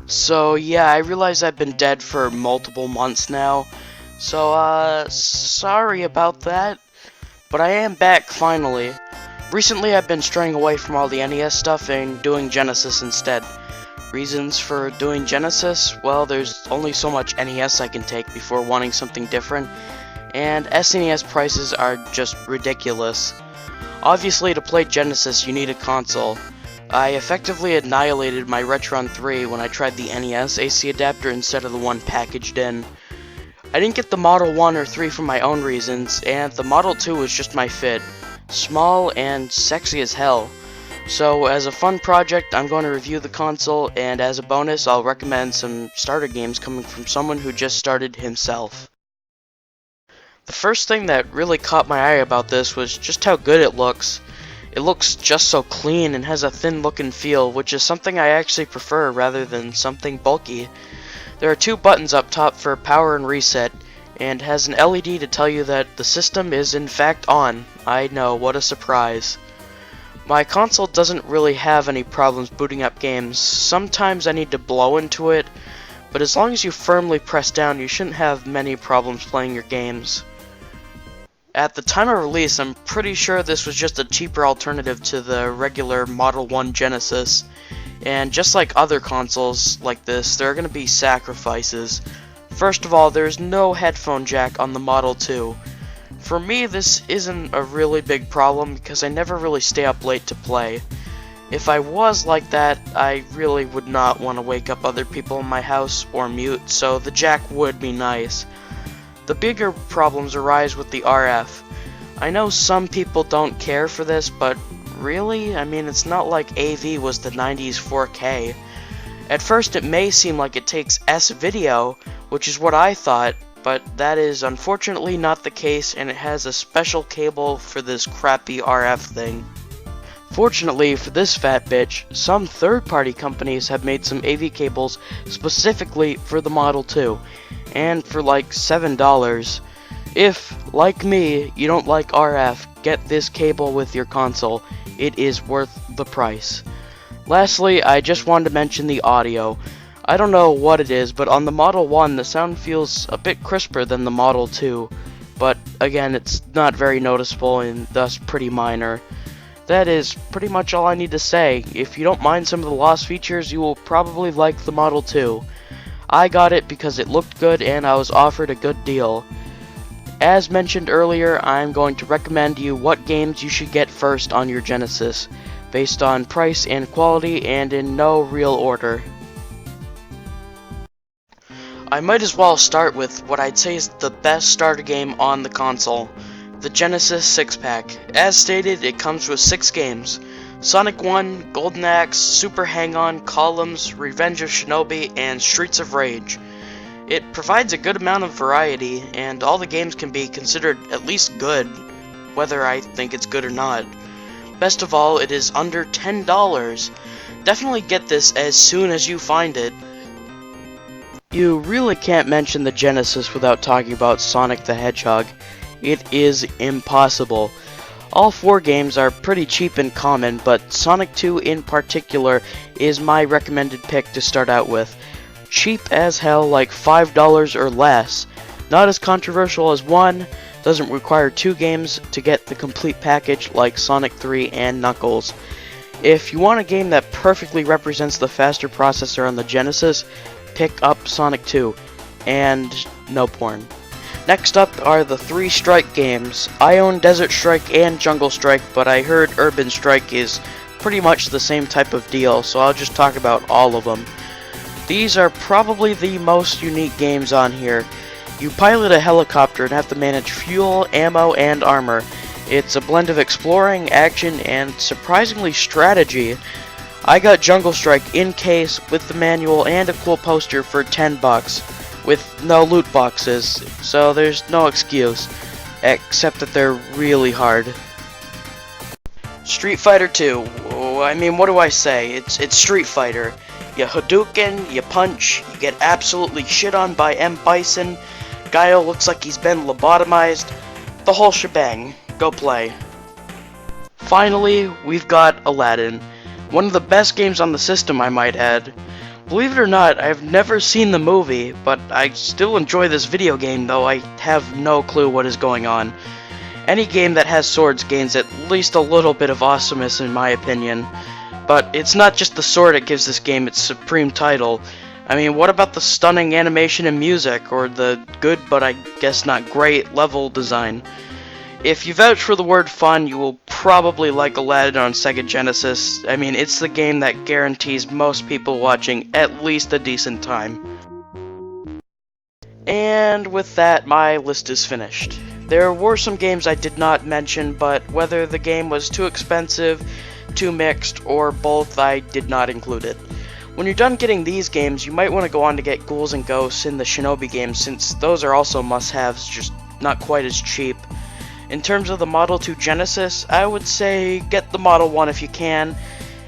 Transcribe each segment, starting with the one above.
So yeah, I realize I've been dead for multiple months now. So sorry about that, but I am back finally. Recently I've been straying away from all the NES stuff and doing Genesis instead. Reasons for doing Genesis? Well, there's only so much NES I can take before wanting something different, and SNES prices are just ridiculous. Obviously, to play Genesis you need a console. I effectively annihilated my Retron 3 when I tried the NES AC adapter instead of the one packaged in. I didn't get the Model 1 or 3 for my own reasons, and the Model 2 was just my fit. Small and sexy as hell. So as a fun project, I'm going to review the console, and as a bonus, I'll recommend some starter games coming from someone who just started himself. The first thing that really caught my eye about this was just how good it looks. It looks just so clean and has a thin look and feel, which is something I actually prefer rather than something bulky. There are two buttons up top for power and reset, and has an LED to tell you that the system is in fact on. I know, what a surprise. My console doesn't really have any problems booting up games. Sometimes I need to blow into it, but as long as you firmly press down, you shouldn't have many problems playing your games. At the time of release, I'm pretty sure this was just a cheaper alternative to the regular Model 1 Genesis, and just like other consoles like this, there are going to be sacrifices. First of all, there's no headphone jack on the Model 2. For me, this isn't a really big problem because I never really stay up late to play. If I was like that, I really would not want to wake up other people in my house or mute, so the jack would be nice. The bigger problems arise with the RF. I know some people don't care for this, but really? I mean, it's not like AV was the 90s 4K. At first it may seem like it takes S-video, which is what I thought, but that is unfortunately not the case, and it has a special cable for this crappy RF thing. Fortunately for this fat bitch, some third-party companies have made some AV cables specifically for the Model 2, and for like $7. If, like me, you don't like RF, get this cable with your console. It is worth the price. Lastly, I just wanted to mention the audio. I don't know what it is, but on the Model 1 the sound feels a bit crisper than the Model 2, but again, it's not very noticeable and thus pretty minor. That is pretty much all I need to say. If you don't mind some of the lost features, you will probably like the Model 2. I got it because it looked good and I was offered a good deal. As mentioned earlier, I'm going to recommend you what games you should get first on your Genesis, based on price and quality and in no real order. I might as well start with what I'd say is the best starter game on the console, the Genesis 6-pack. As stated, it comes with 6 games. Sonic 1, Golden Axe, Super Hang-On, Columns, Revenge of Shinobi, and Streets of Rage. It provides a good amount of variety, and all the games can be considered at least good, whether I think it's good or not. Best of all, it is under $10. Definitely get this as soon as you find it. You really can't mention the Genesis without talking about Sonic the Hedgehog. It is impossible. All 4 games are pretty cheap and common, but Sonic 2 in particular is my recommended pick to start out with. Cheap as hell, like $5 or less. Not as controversial as 1, doesn't require 2 games to get the complete package like Sonic 3 and Knuckles. If you want a game that perfectly represents the faster processor on the Genesis, pick up Sonic 2, and no porn. Next up are the 3 Strike games. I own Desert Strike and Jungle Strike, but I heard Urban Strike is pretty much the same type of deal, so I'll just talk about all of them. These are probably the most unique games on here. You pilot a helicopter and have to manage fuel, ammo, and armor. It's a blend of exploring, action, and surprisingly strategy. I got Jungle Strike in case with the manual and a cool poster for $10. With no loot boxes, so there's no excuse, except that they're really hard. Street Fighter 2, I mean, what do I say? It's Street Fighter. You Hadouken, you punch, you get absolutely shit on by M. Bison, Guile looks like he's been lobotomized, the whole shebang. Go play. Finally, we've got Aladdin. One of the best games on the system, I might add. Believe it or not, I've never seen the movie, but I still enjoy this video game, though I have no clue what is going on. Any game that has swords gains at least a little bit of awesomeness in my opinion. But it's not just the sword that gives this game its supreme title. I mean, what about the stunning animation and music, or the good but I guess not great level design? If you vouch for the word fun, you will probably like Aladdin on Sega Genesis. I mean, it's the game that guarantees most people watching at least a decent time. And with that, my list is finished. There were some games I did not mention, but whether the game was too expensive, too mixed, or both, I did not include it. When you're done getting these games, you might want to go on to get Ghouls and Ghosts and the Shinobi games, since those are also must-haves, just not quite as cheap. In terms of the Model 2 Genesis, I would say get the Model 1 if you can,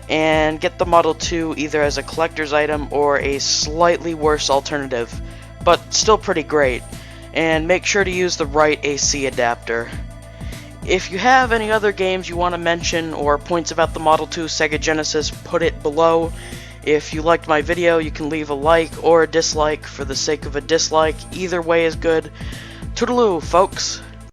and get the Model 2 either as a collector's item or a slightly worse alternative, but still pretty great, and make sure to use the right AC adapter. If you have any other games you want to mention or points about the Model 2 Sega Genesis, put it below. If you liked my video, you can leave a like or a dislike for the sake of a dislike. Either way is good. Toodaloo, folks!